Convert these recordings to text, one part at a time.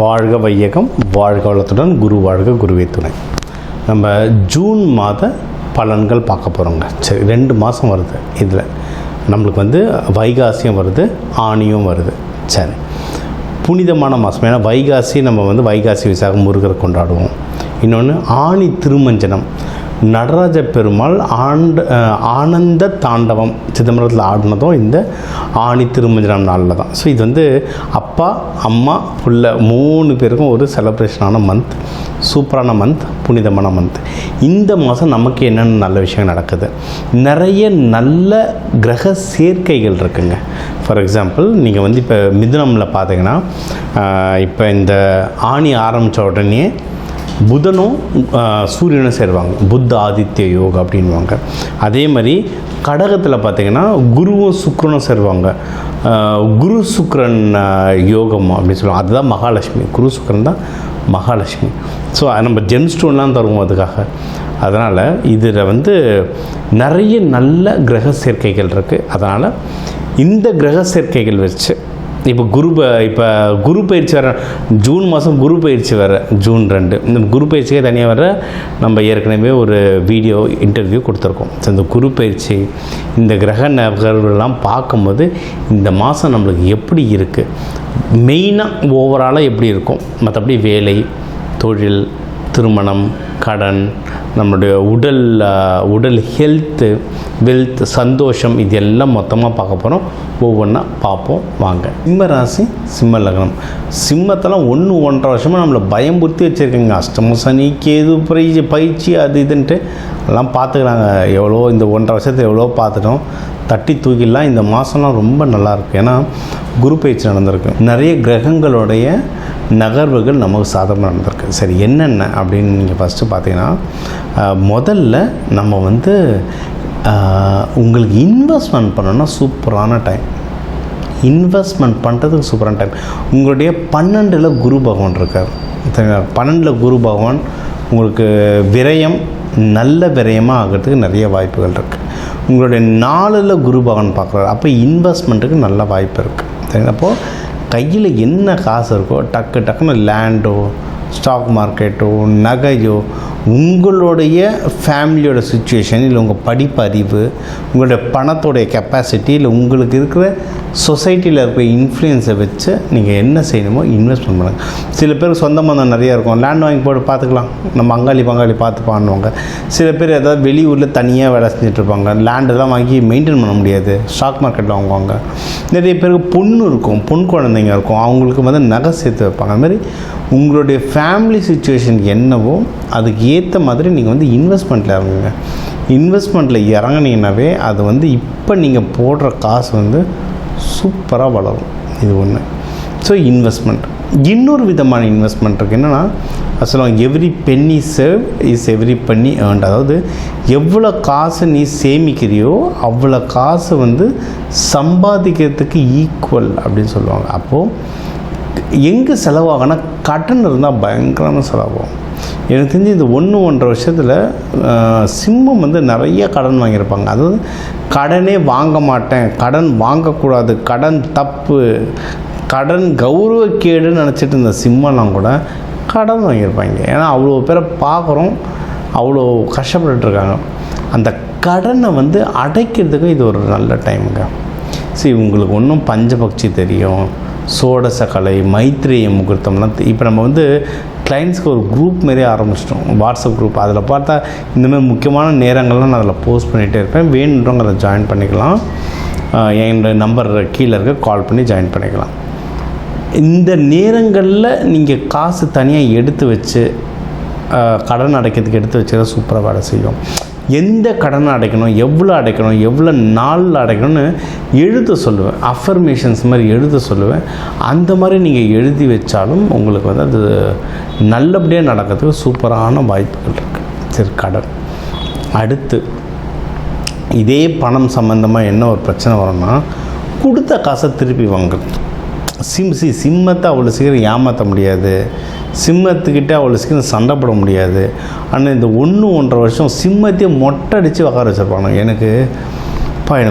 வாழ்க வையகம், வாழ்க வளத்துடன், குரு வாழ்க, குருவே துணை. நம்ம ஜூன் மாத பலன்கள் பார்க்க போகிறோங்க. சரி, 2 மாதம் வருது. இதில் நம்மளுக்கு வைகாசியும் வருது, ஆணியும் வருது. சரி, புனிதமான மாதம். ஏன்னா வைகாசி நம்ம வைகாசி விசாகம் முருகரை கொண்டாடுவோம். இன்னொன்று ஆணி திருமஞ்சனம், நடராஜ பெருமாள் ஆனந்த தாண்டவம் சிதம்பரத்தில் ஆடினதும் இந்த ஆணி திருமஞ்சனம் நாளில் தான். ஸோ இது அப்பா அம்மா புள்ள 3 பேருக்கும் ஒரு செலிப்ரேஷனான மந்த், சூப்பரான மந்த், புனிதமான மந்த். இந்த மாதம் நமக்கு என்னென்ன நல்ல விஷயம் நடக்குது, நிறைய நல்ல கிரக சேர்க்கைகள் இருக்குங்க. ஃபார் எக்ஸாம்பிள், நீங்கள் இப்போ மிதுனமில் பார்த்தீங்கன்னா, இப்போ இந்த ஆணி ஆரம்பித்த உடனே புதனும் சூரியனும் சேருவாங்க, புத்த ஆதித்ய யோகம் அப்படின்வாங்க. அதே மாதிரி கடகத்தில் பார்த்திங்கன்னா குருவும் சுக்கிரனும் சேருவாங்க, குரு சுக்கிரன் யோகம் அப்படின்னு சொல்லுவாங்க. அதுதான் மகாலட்சுமி. குரு சுக்கிரன் தான் மகாலட்சுமி. ஸோ நம்ம ஜெம் ஸ்டோன்லாம் தருவோம் அதுக்காக. அதனால் இதில் நிறைய நல்ல கிரக சேர்க்கைகள் இருக்குது. அதனால் இந்த கிரக சேர்க்கைகள் வச்சு இப்போ குரு பயிற்சி வர ஜூன் மாதம், குரு பயிற்சி வர ஜூன் 2. இந்த குரு பயிற்சியே தனியாக வர நம்ம ஏற்கனவே ஒரு வீடியோ இன்டர்வியூ கொடுத்துருக்கோம். ஸோ இந்த குரு பயிற்சி, இந்த கிரக நகர்வுலாம் பார்க்கும்போது இந்த மாதம் நம்மளுக்கு எப்படி இருக்குது, மெயினாக ஓவராலாக எப்படி இருக்கும், மற்றபடி வேலை, தொழில், திருமணம், கடன், நம்மளுடைய உடல் ஹெல்த்து, வெல்த், சந்தோஷம், இது எல்லாம் மொத்தமாக பார்க்க போகிறோம். ஒவ்வொன்றா பார்ப்போம் வாங்க. சிம்ம ராசி, சிம்ம லக்னம். சிம்மத்தெல்லாம் 1-1.5 வருஷமாக நம்மளை பயம்புறுத்தி வச்சுருக்கேங்க. அஷ்டம சனி, கேது பயிற்சி, அது இதுன்ட்டு எல்லாம் பார்த்துக்கிறாங்க. எவ்வளோ இந்த 1.5 வருஷத்தில் எவ்வளோ பார்த்துட்டோம், தட்டி தூக்கிடலாம். இந்த மாதம்லாம் ரொம்ப நல்லாயிருக்கு. ஏன்னா குரு பயிற்சி நடந்திருக்கு, நிறைய கிரகங்களுடைய நகர்வுகள் நமக்கு சாதகமாக நடந்திருக்கு. சரி, என்னென்ன அப்படின்னு நீங்கள் ஃபஸ்ட்டு பார்த்தீங்கன்னா, முதல்ல நம்ம உங்களுக்கு இன்வெஸ்ட்மெண்ட் பண்ணணுன்னா சூப்பரான டைம். இன்வெஸ்ட்மெண்ட் பண்ணுறதுக்கு சூப்பரான டைம். உங்களுடைய 12ல் குரு பகவான் இருக்கார். 12ல் குரு பகவான் உங்களுக்கு விரயம், நல்ல விரயமாக ஆகிறதுக்கு நிறைய வாய்ப்புகள் இருக்குது. உங்களுடைய 4ல் குரு பகவான் பார்க்குறாரு. அப்போ இன்வெஸ்ட்மெண்ட்டுக்கு நல்ல வாய்ப்பு இருக்குது. சரி, அப்போது கையில் என்ன காசு இருக்கோ டக்குன்னு லேண்டோ, ஸ்டாக் மார்க்கெட்டோ, நகையோ, உங்களுடைய ஃபேமிலியோட சுச்சுவேஷன், இல்லை உங்கள் படிப்பறிவு, உங்களுடைய பணத்தோடைய கெப்பாசிட்டி, இல்லை உங்களுக்கு இருக்கிற சொசைட்டியில் இருக்கிற இன்ஃப்ளூயன்ஸை வச்சு நீங்கள் என்ன செய்யணுமோ இன்வெஸ்ட்மெண்ட் பண்ணுங்கள். சில பேர் சொந்த பந்தம் நிறையா இருக்கும், லேண்ட் வாங்கி போட்டு பார்த்துக்கலாம், நம்ம பங்காளி பார்த்து பண்ணுவாங்க. சில பேர் ஏதாவது வெளியூரில் தனியாக வேலை செஞ்சிட்ருப்பாங்க, லேண்டெல்லாம் வாங்கி மெயின்டைன் பண்ண முடியாது, ஸ்டாக் மார்க்கெட்டில் வாங்குவாங்க. நிறைய பேருக்கு பொண்ணு இருக்கும், பொன் குழந்தைங்க இருக்கும், அவங்களுக்கு நகை சேர்த்து வைப்பாங்க. அது மாதிரி உங்களுடைய ஃபேமிலி சுச்சுவேஷன் என்னவோ அதுக்கு ஏற்ற மாதிரி நீங்கள் இன்வெஸ்ட்மெண்ட்டில் இறங்குங்க. இன்வெஸ்ட்மெண்ட்டில் இறங்குனீங்கன்னாவே அது இப்போ நீங்கள் போடுற காசு சூப்பராக வளரும். இது ஒன்று. So investment. இன்னொரு விதமான இன்வெஸ்ட்மெண்ட் இருக்குது. என்னென்னா சொல்லுவாங்க, every penny save is every penny earned. அதாவது எவ்வளோ காசு நீ சேமிக்கிறியோ அவ்வளோ காசு சம்பாதிக்கிறதுக்கு ஈக்குவல் அப்படின்னு சொல்லுவாங்க. அப்போது எங்கே செலவாகனா, கடன் இருந்தால் பயங்கரமான செலவாகும். எனக்கு தெரிஞ்சு இந்த 1-1.5 வருஷத்தில் சிம்மம் நிறைய கடன் வாங்கியிருப்பாங்க. அதாவது கடனே வாங்க மாட்டேன், கடன் வாங்கக்கூடாது, கடன் தப்பு, கடன் கௌரவக்கேடுன்னு நினச்சிட்டு இருந்த சிம்மம்லாம் கூட கடன் வாங்கியிருப்பாங்க. ஏன்னா அவ்வளோ பேரை பார்க்குறோம், அவ்வளோ கஷ்டப்பட்டுருக்காங்க. அந்த கடனை அடைக்கிறதுக்கு இது ஒரு நல்ல டைமுங்க. சரி, உங்களுக்கு ஒன்றும் பஞ்சபக்ஷி தெரியும், சோடசக்கலை, மைத்ரேய முகூர்த்தம்லாம். இப்போ நம்ம கிளைண்ட்ஸ்க்கு ஒரு குரூப் மாரி ஆரம்பிச்சிட்டோம், வாட்ஸ்அப் குரூப். அதில் பார்த்தா இந்தமாதிரி முக்கியமான நேரங்கள்லாம் நான் அதில் போஸ்ட் பண்ணிகிட்டே இருப்பேன். வேணுன்றவங்க அதை ஜாயின் பண்ணிக்கலாம். என்னோடய நம்பர் கீழே இருக்க, கால் பண்ணி ஜாயின் பண்ணிக்கலாம். இந்த நேரங்களில் நீங்கள் காசு தனியாக எடுத்து வச்சு கடன் அடைக்கிறதுக்கு எடுத்து வச்சுதான் சூப்பராக வேலை செய்யும். எந்த கடனை அடைக்கணும், எவ்வளோ நாளில் அடைக்கணும்னு எழுத சொல்லுவேன். அஃபர்மேஷன்ஸ் மாதிரி எழுத சொல்லுவேன். அந்த மாதிரி நீங்கள் எழுதி வச்சாலும் உங்களுக்கு அது நல்லபடியாக நடக்கிறதுக்கு சூப்பரான வாய்ப்புகள் இருக்குது. சரி, கடன். அடுத்து இதே பணம் சம்மந்தமாக என்ன ஒரு பிரச்சனை வரும்னா, கொடுத்த காசை திருப்பி வாங்குறது. சிம்மத்தை அவ்வளோ சீக்கிரம் ஏமாற்ற முடியாது, சிம்மத்துக்கிட்ட அவ்வளோ சீக்கிரம் சண்டை போட முடியாது. ஆனால் இந்த 1-1.5 வருஷம் சிம்மத்தையே மொட்டை அடித்து உட்கார வச்சுருப்பாங்க. எனக்கு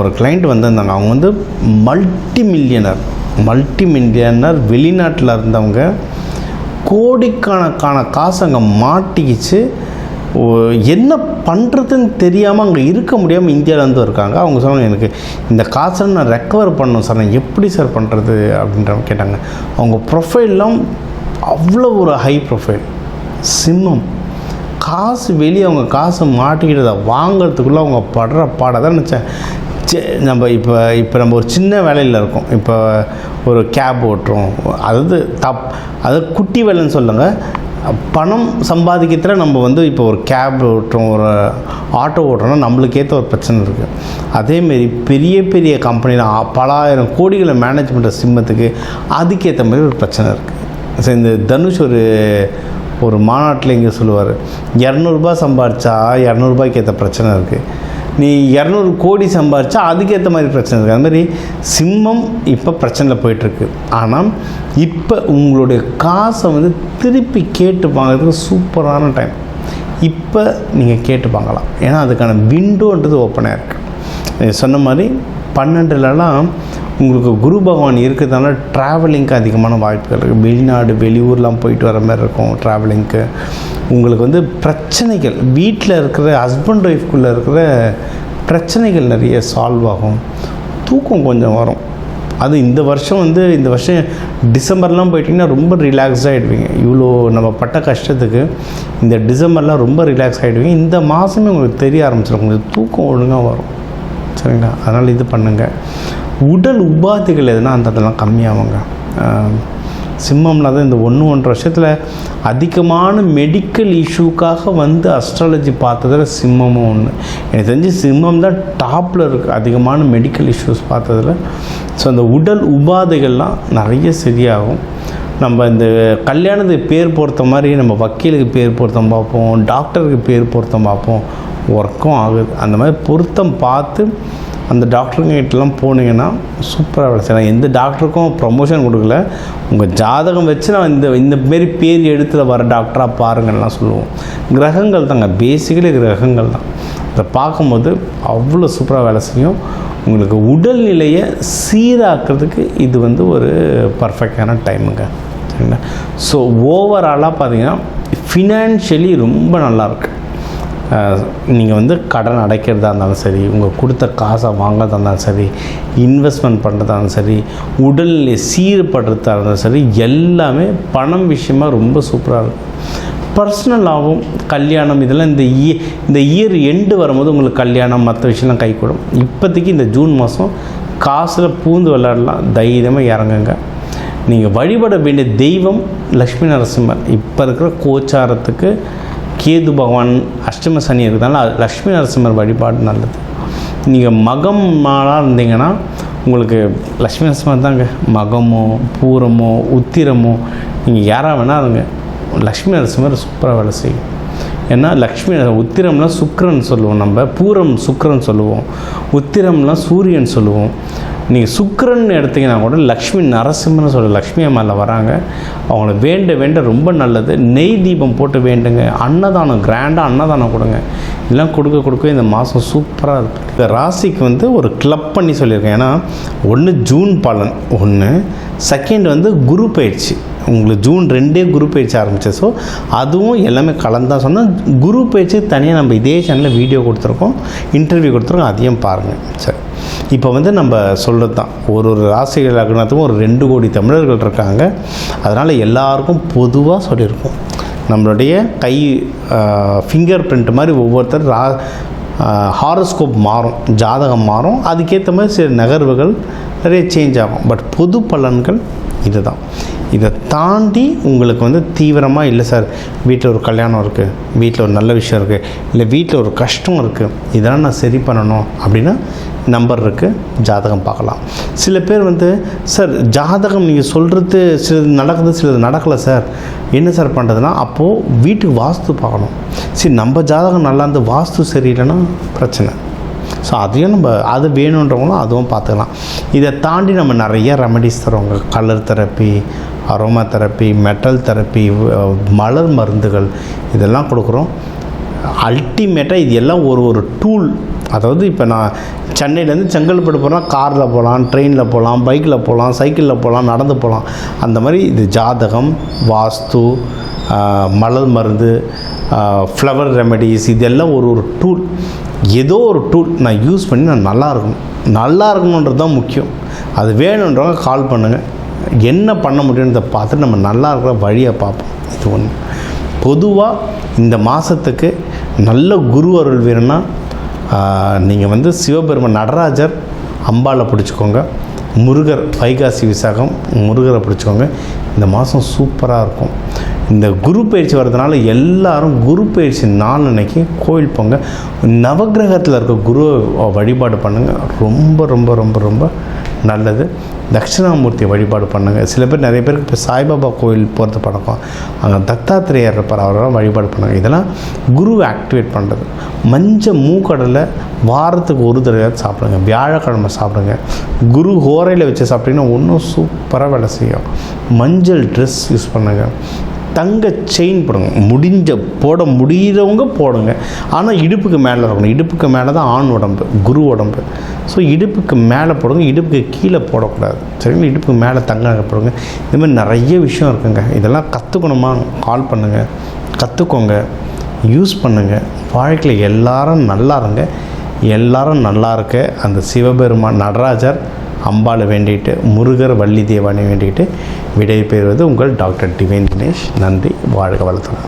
ஒரு கிளைண்ட் வந்திருந்தாங்க. அவங்க மல்டி மில்லியனர் வெளிநாட்டில் இருந்தவங்க. கோடிக்கணக்கான காசு அங்கே மாட்டிக்கிச்சு. என்ன பண்ணுறதுன்னு தெரியாமல் அங்கே இருக்க முடியாமல் இந்தியாவிலேருந்து இருக்காங்க. அவங்க சொன்னாங்க, எனக்கு இந்த காசை நான் ரெக்கவர் பண்ணணும் சார், நான் எப்படி சார் பண்ணுறது அப்படின்ற கேட்டாங்க. அவங்க ப்ரொஃபைல்லாம் அவ்வளோ ஒரு ஹை ப்ரொஃபைல். சிம்மம் காசு வெளியே அவங்க காசை மாட்டிக்கிட்டதை வாங்கிறதுக்குள்ளே அவங்க படுற பாடை தான் நினச்சேன். நம்ம இப்போ நம்ம ஒரு சின்ன வேலையில் இருக்கோம். இப்போ ஒரு கேப் ஓட்டுறோம், அதாவது குட்டி வேலைன்னு சொல்லுங்கள். பணம் சம்பாதிக்கிறதுல நம்ம இப்போ ஒரு கேப் ஓட்டுறோம், ஒரு ஆட்டோ ஓட்டுறோம்னா நம்மளுக்கு ஏற்ற ஒரு பிரச்சனை இருக்குது. அதேமாரி பெரிய பெரிய கம்பெனியில் பல ஆயிரம் கோடிகளை மேனேஜ் பண்ணுற சிம்மத்துக்கு அதுக்கேற்ற மாதிரி ஒரு பிரச்சனை இருக்குது. ஸோ இந்த தனுஷ் ஒரு மாநாட்டில் இங்கே சொல்லுவார், 200 ரூபா சம்பாதிச்சா 200 ரூபாய்க்கு ஏற்ற பிரச்சனை இருக்குது, நீ 200 கோடி சம்பாதிச்சா அதுக்கேற்ற மாதிரி பிரச்சனை இருக்குது. அது மாதிரி சிம்மம் இப்போ பிரச்சனையில் போயிட்டுருக்கு. ஆனால் இப்போ உங்களுடைய காசை திருப்பி கேட்டு வாங்கிறதுக்கு சூப்பரான டைம். இப்போ நீங்கள் கேட்டு வாங்கலாம். ஏன்னா அதுக்கான விண்டோன்றது ஓப்பனாக இருக்குது. சொன்ன மாதிரி 12லலாம் உங்களுக்கு குரு பகவான் இருக்கிறதுனால ட்ராவலிங்க்கு அதிகமான வாய்ப்புகள் இருக்குது. வெளிநாடு வெளியூர்லாம் போயிட்டு வர மாதிரி இருக்கும் ட்ராவலிங்க்கு. உங்களுக்கு பிரச்சனைகள் வீட்டில் இருக்கிற ஹஸ்பண்ட் ஒய்ஃப்குள்ளே இருக்கிற பிரச்சனைகள் நிறைய சால்வ் ஆகும். தூக்கம் கொஞ்சம் வரும். அது இந்த வருஷம் டிசம்பர்லாம் போயிட்டிங்கன்னா ரொம்ப ரிலாக்ஸ் ஆகிடுவீங்க. இவ்வளோ நம்ம பட்ட கஷ்டத்துக்கு இந்த டிசம்பர்லாம் ரொம்ப ரிலாக்ஸ் ஆகிடுவீங்க. இந்த மாதமே உங்களுக்கு தெரிய ஆரம்பிச்சிடும், கொஞ்சம் தூக்கம் ஒழுங்காக வரும். சரிங்களா? அதனால் இது பண்ணுங்கள். உடல் உபாதைகள் எதுனா அதெல்லாம் கம்மியாகுங்க. சிம்மம்ல தான் இந்த 1-1.5 வருஷத்தில் அதிகமான மெடிக்கல் இஷ்யூக்காக அஸ்ட்ராலஜி பார்த்ததில் சிம்மமும் ஒன்று. எனக்கு தெரிஞ்சு சிம்மம் தான் டாப்பில் இருக்குது அதிகமான மெடிக்கல் இஷ்யூஸ் பார்த்ததில். ஸோ அந்த உடல் உபாதைகள்லாம் நிறைய சரியாகும். நம்ம இந்த கல்யாணத்துக்கு பேர் பொருத்த மாதிரி நம்ம வக்கீலுக்கு பேர் பொருத்தம் பார்ப்போம், டாக்டருக்கு பேர் பொருத்தம் பார்ப்போம், ஒர்க்கும் ஆகுது. அந்த மாதிரி பொருத்தம் பார்த்து அந்த டாக்டருங்கிட்டலாம் போனீங்கன்னா சூப்பராக வேலை செய்யலாம். எந்த டாக்டருக்கும் ப்ரமோஷன் கொடுக்கல, உங்கள் ஜாதகம் வச்சு நான் இந்த மாரி பேர் எழுத்துல வர டாக்டராக பாருங்கள்லாம் சொல்லுவோம். கிரகங்கள் தாங்க, பேசிக்கலி கிரகங்கள் தான். அதை பார்க்கும்போது அவ்வளோ சூப்பராக வேலை செய்யும். உங்களுக்கு உடல்நிலையை சீராக்கிறதுக்கு இது ஒரு பர்ஃபெக்டான டைமுங்க. சரிங்களா? ஸோ ஓவராலாக பார்த்தீங்கன்னா ஃபினான்ஷியலி ரொம்ப நல்லாயிருக்கு. நீங்கள் கடன் அடைக்கிறதா இருந்தாலும் சரி, உங்கள் கொடுத்த காசை வாங்கிறதா இருந்தாலும் சரி, இன்வெஸ்ட்மெண்ட் பண்ணுறதா இருந்தாலும் சரி, உடல்நிலை சீர்படுறதா இருந்தாலும் சரி, எல்லாமே பணம் விஷயமாக ரொம்ப சூப்பராக இருக்கும். பர்சனலாகவும் கல்யாணம் இதெல்லாம் இந்த இயர் எண்டு வரும்போது உங்களுக்கு கல்யாணம் மற்ற விஷயம்லாம் கைகூடும். இப்போதைக்கு இந்த ஜூன் மாதம் காசில் பூந்து விளையாடலாம், தைரியமாக இறங்குங்க. நீங்கள் வழிபட வேண்டிய தெய்வம் லக்ஷ்மி நரசிம்மர். இப்போ இருக்கிற கோச்சாரத்துக்கு கேது பகவான் அஷ்டம சனி இருக்கிறதுனால லக்ஷ்மி நரசிம்மர் வழிபாடு நல்லது. நீங்கள் மகமாக இருந்தீங்கன்னா உங்களுக்கு லக்ஷ்மி நரசிம்மர் தாங்க. மகமோ பூரமோ உத்திரமோ நீங்கள் யாராக வேணால் இருங்க, லக்ஷ்மி நரசிம்மர் சூப்பராக வேலை செய்யும். ஏன்னா உத்திரம்லாம் சுக்கிரன் சொல்லுவோம், நம்ம பூரம் சுக்கிரன் சொல்லுவோம், உத்திரம்லாம் சூரியன் சொல்லுவோம். நீங்கள் சுக்கிரன் எடுத்திங்கன்னா கூட லக்ஷ்மி நரசிம்மன்னு லக்ஷ்மி அம்மாவில் வராங்க. அவங்கள வேண்ட ரொம்ப நல்லது. நெய் தீபம் போட்டு வேண்டுங்க. அன்னதானம் கிராண்டாக அன்னதானம் கொடுங்க. இதெல்லாம் கொடுக்க இந்த மாதம் சூப்பராக இருக்குது. இந்த ராசிக்கு ஒரு கிளப் பண்ணி சொல்லியிருக்கேன். ஏன்னா 1 ஜூன் பலன், 1 செகண்ட் குரு பயிற்சி. உங்களுக்கு ஜூன் 2 குரு பயிற்சி ஆரம்பிச்சது. ஸோ அதுவும் எல்லாமே கலந்தான் சொன்னால் குரு பயிற்சி தனியாக நம்ம இதே சேனலில் வீடியோ கொடுத்துருக்கோம், இன்டர்வியூ கொடுத்துருக்கோம், அதையும் பாருங்கள். சரி, இப்போ நம்ம சொல்கிறது தான், ஒரு ராசிகள் லக்னத்துக்கும் ஒரு 2 கோடி தமிழர்கள் இருக்காங்க. அதனால் எல்லாருக்கும் பொதுவாக சொல்லியிருக்கோம். நம்மளுடைய கை ஃபிங்கர் பிரிண்ட் மாதிரி ஒவ்வொருத்தர் ஹாரோஸ்கோப் மாறும், ஜாதகம் மாறும், அதுக்கேற்ற மாதிரி சில நகர்வுகள் நிறைய சேஞ்ச் ஆகும். பட் பொது பலன்கள் இதுதான். இதை தாண்டி உங்களுக்கு தீவிரமாக இல்லை சார், வீட்டில் ஒரு கல்யாணம் இருக்குது, வீட்டில் ஒரு நல்ல விஷயம் இருக்குது, இல்லை வீட்டில் ஒரு கஷ்டம் இருக்குது, இதெல்லாம் நான் சரி பண்ணணும் அப்படின்னா நம்பர் இருக்குது, ஜாதகம் பார்க்கலாம். சில பேர் சார் ஜாதகம் நீங்கள் சொல்கிறது சிலது நடக்குது, சிலது நடக்கலை சார், என்ன சார் பண்ணுறதுனா அப்போது வீட்டுக்கு வாஸ்து பார்க்கணும். சரி, நம்ம ஜாதகம் நல்லா இருந்து வாஸ்து சரியில்லைன்னா பிரச்சனை. ஸோ அதையும் அது வேணுன்றவங்களும் அதுவும் பார்த்துக்கலாம். இதை தாண்டி நம்ம நிறைய ரெமடிஸ் தருவாங்க. Colour therapy, aroma therapy, metal therapy, மலர் மருந்துகள் இதெல்லாம் கொடுக்குறோம். அல்டிமேட்டாக இது எல்லாம் ஒரு டூல். அதாவது இப்போ நான் சென்னையிலேருந்து செங்கல்பட்டு போகிறேன், காரில் போகலாம், ட்ரெயினில் போகலாம், பைக்கில் போகலாம், சைக்கிளில் போகலாம், நடந்து போகலாம். அந்த மாதிரி இது ஜாதகம், வாஸ்து, மலர் மருந்து, ஃப்ளவர் ரெமெடிஸ், இதெல்லாம் ஒரு டூல். ஏதோ ஒரு டூல் நான் யூஸ் பண்ணி நான் நல்லா இருக்கணுன்றது தான் முக்கியம். அது வேணுன்றவங்க கால் பண்ணுங்கள். என்ன பண்ண முடியுன்றதை பார்த்துட்டு நம்ம நல்லா இருக்கிற வழியை பார்ப்போம். இது ஒன்று. பொதுவாக இந்த மாதத்துக்கு நல்ல குரு அருள் வேணும்னா நீங்கள் சிவபெருமான் நடராஜர் அம்பாளை பிடிச்சிக்கோங்க, முருகர் வைகாசி விசாகம் முருகரை பிடிச்சிக்கோங்க. இந்த மாதம் சூப்பராக இருக்கும். இந்த குரு பயிற்சி வர்றதுனால எல்லாரும் குரு பயிற்சி நாள் அன்னைக்கு கோயில் போங்க. நவகிரகத்தில் இருக்க குரு வழிபாடு பண்ணுங்கள். ரொம்ப ரொம்ப ரொம்ப ரொம்ப நல்லது. தட்சிணாமூர்த்தி வழிபாடு பண்ணுங்கள். சில பேர் நிறைய பேருக்கு இப்போ சாய்பாபா கோயில் போகிறது பழக்கம். அங்கே தத்தாத்திரேயர் இருப்பார், அவரெல்லாம் வழிபாடு பண்ணுங்கள். இதெல்லாம் குருவை ஆக்டிவேட் பண்ணுறது. மஞ்சள் மூக்கடலை வாரத்துக்கு ஒரு தடவை சாப்பிடுங்க. வியாழக்கிழமை சாப்பிடுங்க. குரு ஹோரையில் வச்சு சாப்பிட்டீங்கன்னா இன்னும் சூப்பராக வேலை செய்யும். மஞ்சள் ட்ரெஸ் யூஸ் பண்ணுங்கள். தங்க செயின் போடுங்க. போட முடிகிறவங்க போடுங்க. ஆனால் இடுப்புக்கு மேலே இருக்கணும். இடுப்புக்கு மேலே தான் ஆண் உடம்பு, குரு உடம்பு. ஸோ இடுப்புக்கு மேலே போடுங்க, இடுப்புக்கு கீழே போடக்கூடாது. சரிங்களா? இடுப்புக்கு மேலே தங்க நகை போடுங்க. இதுமாதிரி நிறைய விஷயம் இருக்குங்க. இதெல்லாம் கற்றுக்கணுமா? கால் பண்ணுங்கள், கற்றுக்கோங்க, யூஸ் பண்ணுங்கள். வாழ்க்கையில் எல்லாரும் நல்லா இருங்க. எல்லாரும் நல்லா இருக்க அந்த சிவபெருமான் நடராஜர் அம்பாளை வேண்டிட்டு, முருகர் வள்ளி தேவானை வேண்டிட்டு விடை பெறுவது உங்கள் டாக்டர் டிவைன் தினேஷ். நன்றி. வாழ்க வளர்த்துறேன்.